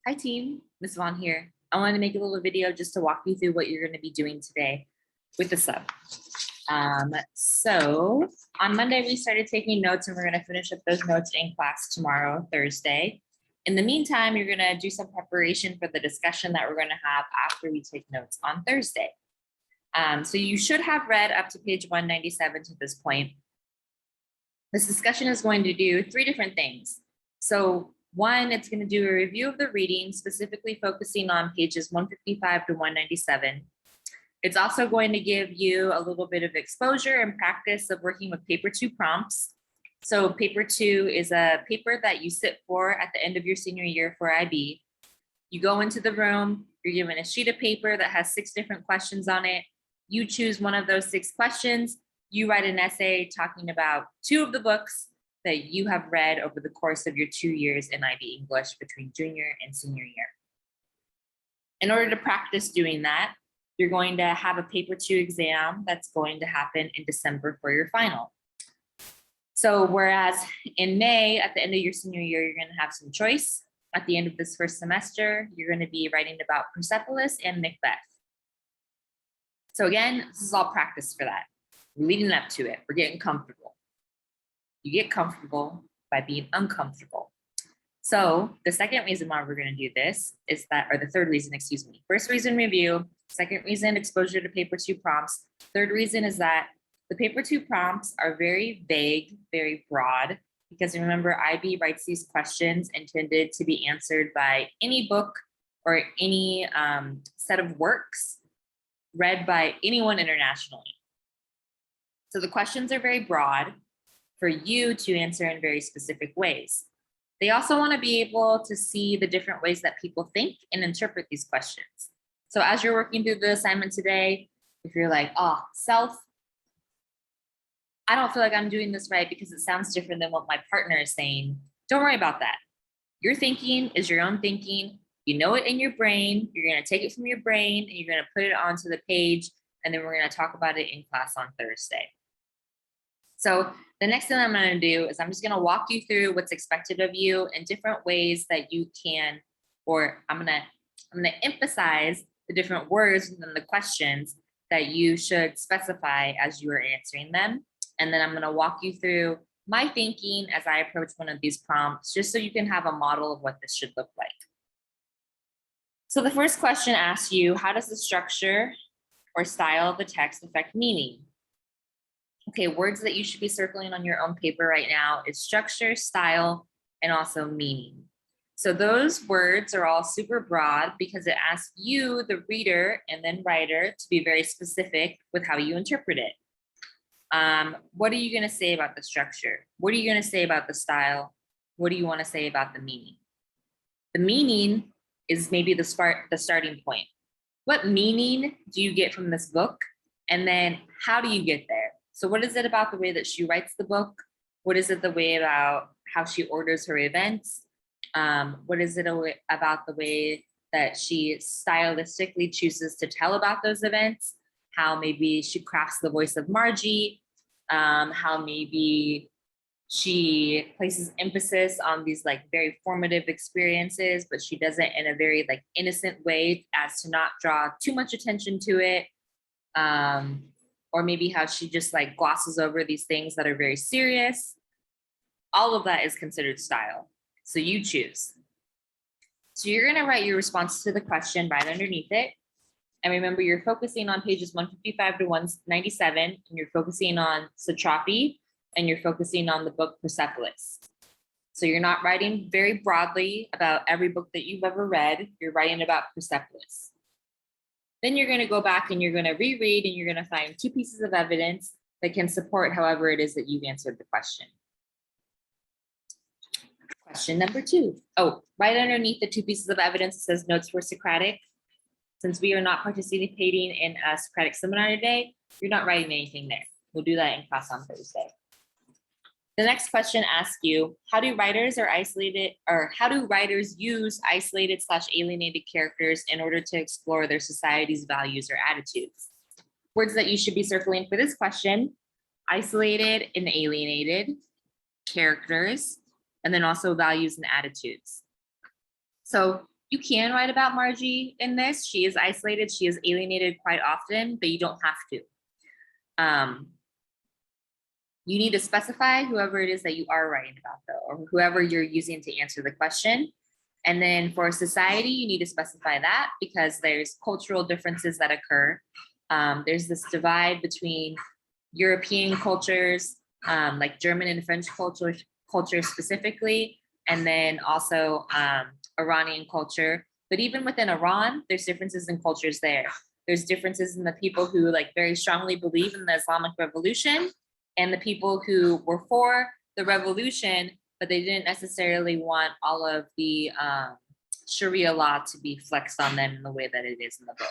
Hi team, Ms. Vaughn here. I wanted to make a little video just to walk you through what you're going to be doing today with the sub. So on Monday, we started taking notes and we're going to finish up those notes in class tomorrow, Thursday. In the meantime, you're going to do some preparation for the discussion that we're going to have after we take notes on Thursday. So you should have read up to page 197 to this point. This discussion is going to do three different things. So one, it's going to do a review of the reading, specifically focusing on pages 155 to 197. It's also going to give you a little bit of exposure and practice of working with paper 2 prompts. So paper 2 is a paper that you sit for at the end of your senior year for IB. You go into the room, you're given a sheet of paper that has 6 different questions on it. You choose one of those 6 questions. You write an essay talking about 2 of the books that you have read over the course of your 2 years in IB English between junior and senior year. In order to practice doing that, you're going to have a paper 2 exam that's going to happen in December for your final. So whereas in May, at the end of your senior year, you're going to have some choice. At the end of this first semester, you're going to be writing about Persepolis and Macbeth. So again, this is all practice for that. We're leading up to it. We're getting comfortable. You get comfortable by being uncomfortable. So the second reason why we're going to do this is that, or the third reason, excuse me. First reason, review. Second reason, exposure to paper 2 prompts. Third reason is that the paper 2 prompts are very vague, very broad, because remember, IB writes these questions intended to be answered by any book or any set of works read by anyone internationally. So the questions are very broad for you to answer in very specific ways. They also want to be able to see the different ways that people think and interpret these questions. So as you're working through the assignment today, if you're like, oh, self, I don't feel like I'm doing this right because it sounds different than what my partner is saying, don't worry about that. Your thinking is your own thinking. You know it in your brain. You're going to take it from your brain and you're going to put it onto the page. And then we're going to talk about it in class on Thursday. So the next thing I'm going to do is I'm just going to walk you through what's expected of you in different ways that you can, or I'm going to emphasize the different words within the questions that you should specify as you are answering them. And then I'm going to walk you through my thinking as I approach one of these prompts, just so you can have a model of what this should look like. So the first question asks you, how does the structure or style of the text affect meaning? Okay, words that you should be circling on your own paper right now is structure, style, and also meaning. So those words are all super broad because it asks you, the reader and then writer, to be very specific with how you interpret it. What are you going to say about the structure? What are you going to say about the style? What do you want to say about the meaning? The meaning is maybe the starting point. What meaning do you get from this book? And then how do you get there? So what is it about the way that she writes the book? What is it the way about how she orders her events? What is it about the way that she stylistically chooses to tell about those events? How maybe she crafts the voice of Margie, how maybe she places emphasis on these like very formative experiences, but she does it in a very like innocent way as to not draw too much attention to it. Or maybe how she just like glosses over these things that are very serious. All of that is considered style. So you choose. So you're going to write your response to the question right underneath it. And remember, you're focusing on pages 155 to 197, and you're focusing on Satrapi, and you're focusing on the book Persepolis. So you're not writing very broadly about every book that you've ever read. You're writing about Persepolis. Then you're going to go back and you're going to reread and you're going to find 2 pieces of evidence that can support however it is that you've answered the question. Question number 2. Oh, right underneath the 2 pieces of evidence, it says notes for Socratic. Since we are not participating in a Socratic seminar today, you're not writing anything there. We'll do that in class on Thursday. The next question asks you, how do writers use isolated/alienated characters in order to explore their society's values or attitudes? Words that you should be circling for this question: isolated and alienated, characters, and then also values and attitudes. So You can write about Margie in this. She is isolated, she is alienated quite often, but you don't have to. You need to specify whoever it is that you are writing about, though, or whoever you're using to answer the question. And then for society, you need to specify that because there's cultural differences that occur. There's this divide between European cultures, like German and French culture specifically, and then also Iranian culture. But even within Iran, there's differences in cultures there. There's differences in the people who like very strongly believe in the Islamic Revolution and the people who were for the revolution, but they didn't necessarily want all of the Sharia law to be flexed on them in the way that it is in the book.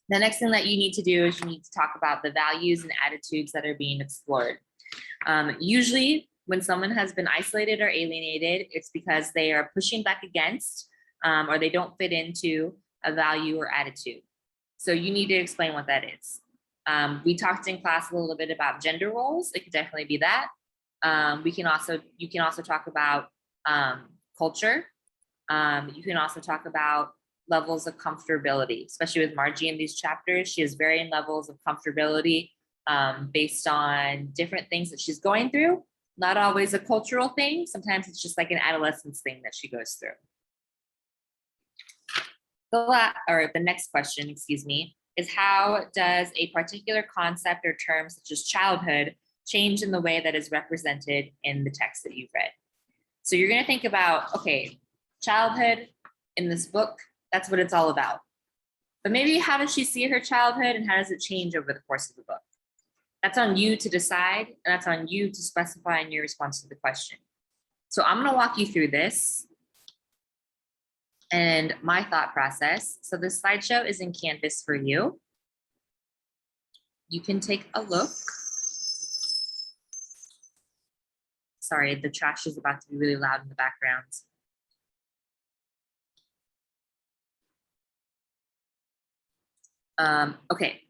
The next thing that you need to do is you need to talk about the values and attitudes that are being explored. Usually when someone has been isolated or alienated, it's because they are pushing back against or they don't fit into a value or attitude. So you need to explain what that is. We talked in class a little bit about gender roles. It could definitely be that. You can also talk about culture. You can also talk about levels of comfortability, especially with Margie in these chapters. She has varying levels of comfortability based on different things that she's going through. Not always a cultural thing. Sometimes it's just like an adolescence thing that she goes through. The next question, excuse me, is how does a particular concept or term such as childhood change in the way that is represented in the text that you've read? So you're going to think about, okay, childhood in this book, that's what it's all about. But maybe how does she see her childhood and how does it change over the course of the book? That's on you to decide, and that's on you to specify in your response to the question. So I'm going to walk you through this and my thought process. So the slideshow is in Canvas for you. You can take a look. Sorry, the trash is about to be really loud in the background. Okay.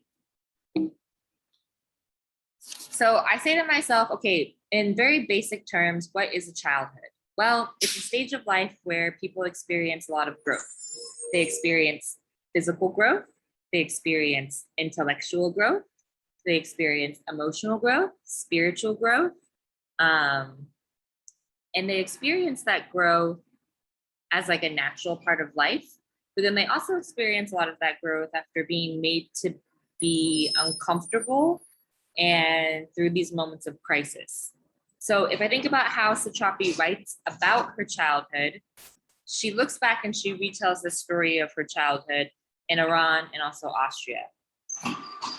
So I say to myself, okay, in very basic terms, what is a childhood? Well, it's a stage of life where people experience a lot of growth. They experience physical growth, they experience intellectual growth, they experience emotional growth, spiritual growth, and they experience that growth as like a natural part of life. But then they also experience a lot of that growth after being made to be uncomfortable and through these moments of crisis. So if I think about how Satrapi writes about her childhood, she looks back and she retells the story of her childhood in Iran and also Austria.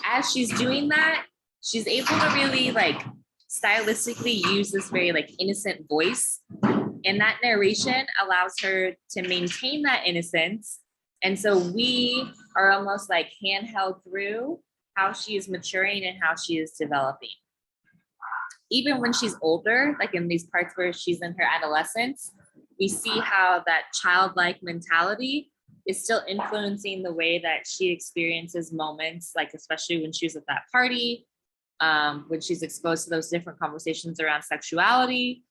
As she's doing that, she's able to really like stylistically use this very like innocent voice. And that narration allows her to maintain that innocence. And so we are almost like handheld through how she is maturing and how she is developing. Even when she's older, like in these parts where she's in her adolescence, we see how that childlike mentality is still influencing the way that she experiences moments, like especially when she was at that party, when she's exposed to those different conversations around sexuality.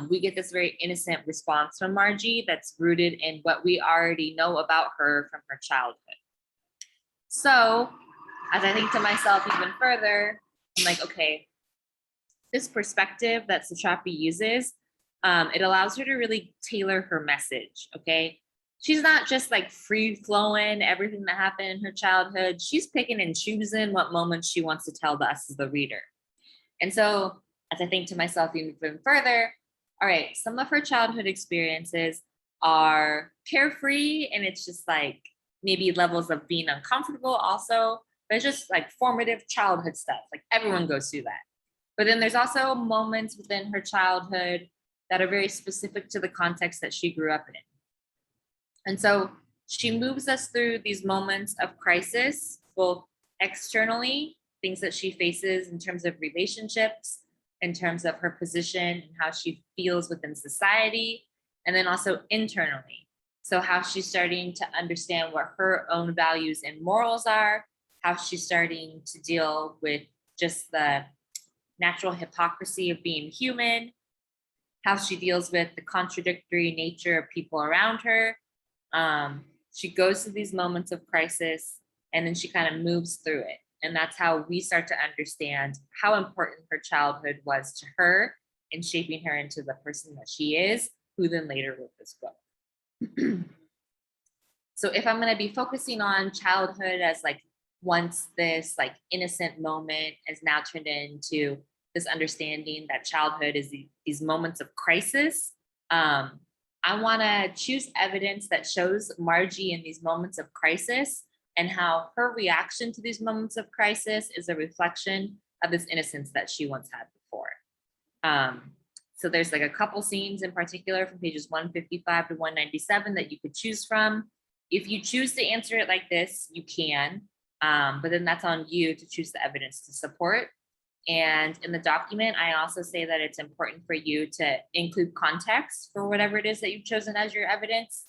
We get this very innocent response from Margie that's rooted in what we already know about her from her childhood. So as I think to myself even further, I'm like, okay, this perspective that Satrapi uses, it allows her to really tailor her message, okay? She's not just like free flowing everything that happened in her childhood. She's picking and choosing what moments she wants to tell us as the reader. And so as I think to myself even further, all right, some of her childhood experiences are carefree and it's just like maybe levels of being uncomfortable also, but it's just like formative childhood stuff. Like everyone goes through that. But then there's also moments within her childhood that are very specific to the context that she grew up in. And so she moves us through these moments of crisis, both externally, things that she faces in terms of relationships, in terms of her position and how she feels within society, and then also internally. So how she's starting to understand what her own values and morals are, how she's starting to deal with just the natural hypocrisy of being human, how she deals with the contradictory nature of people around her. She goes through these moments of crisis and then she kind of moves through it. And that's how we start to understand how important her childhood was to her in shaping her into the person that she is, who then later wrote this book. So if I'm going to be focusing on childhood as like once this like innocent moment is now turned into this understanding that childhood is these moments of crisis, I want to choose evidence that shows Margie in these moments of crisis and how her reaction to these moments of crisis is a reflection of this innocence that she once had before. So there's like a couple scenes in particular from pages 155 to 197 that you could choose from. If you choose to answer it like this, you can, but then that's on you to choose the evidence to support. And in the document, I also say that it's important for you to include context for whatever it is that you've chosen as your evidence.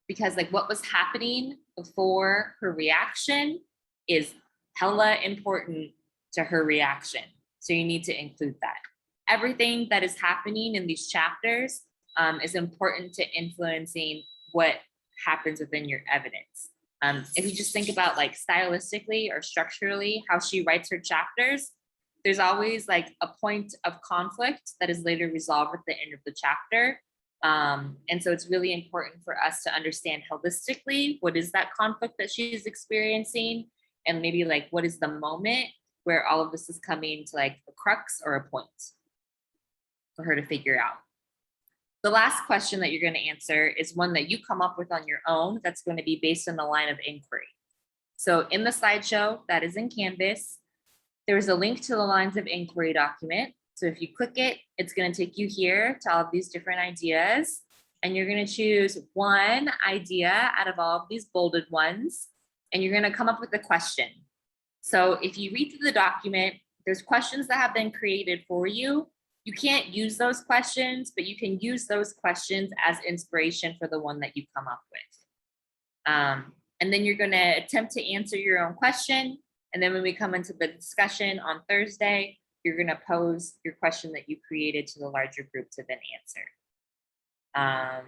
Because like what was happening before her reaction is hella important to her reaction. So you need to include that. Everything that is happening in these chapters is important to influencing what happens within your evidence. If you just think about like stylistically or structurally how she writes her chapters, there's always like a point of conflict that is later resolved at the end of the chapter. And so it's really important for us to understand holistically what is that conflict that she's experiencing, and maybe like what is the moment where all of this is coming to like a crux or a point for her to figure out. The last question that you're going to answer is one that you come up with on your own that's going to be based on the line of inquiry. So in the slideshow that is in Canvas, there's a link to the lines of inquiry document. So if you click it, it's going to take you here to all of these different ideas. And you're going to choose one idea out of all of these bolded ones. And you're going to come up with a question. So if you read through the document, there's questions that have been created for you. You can't use those questions, but you can use those questions as inspiration for the one that you come up with. And then you're going to attempt to answer your own question. And then when we come into the discussion on Thursday, you're going to pose your question that you created to the larger group to then answer.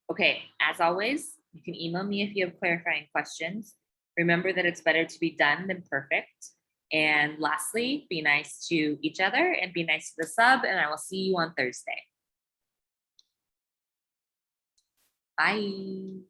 Okay, as always, you can email me if you have clarifying questions. Remember that it's better to be done than perfect. And lastly, be nice to each other and be nice to the sub, and I will see you on Thursday. Bye.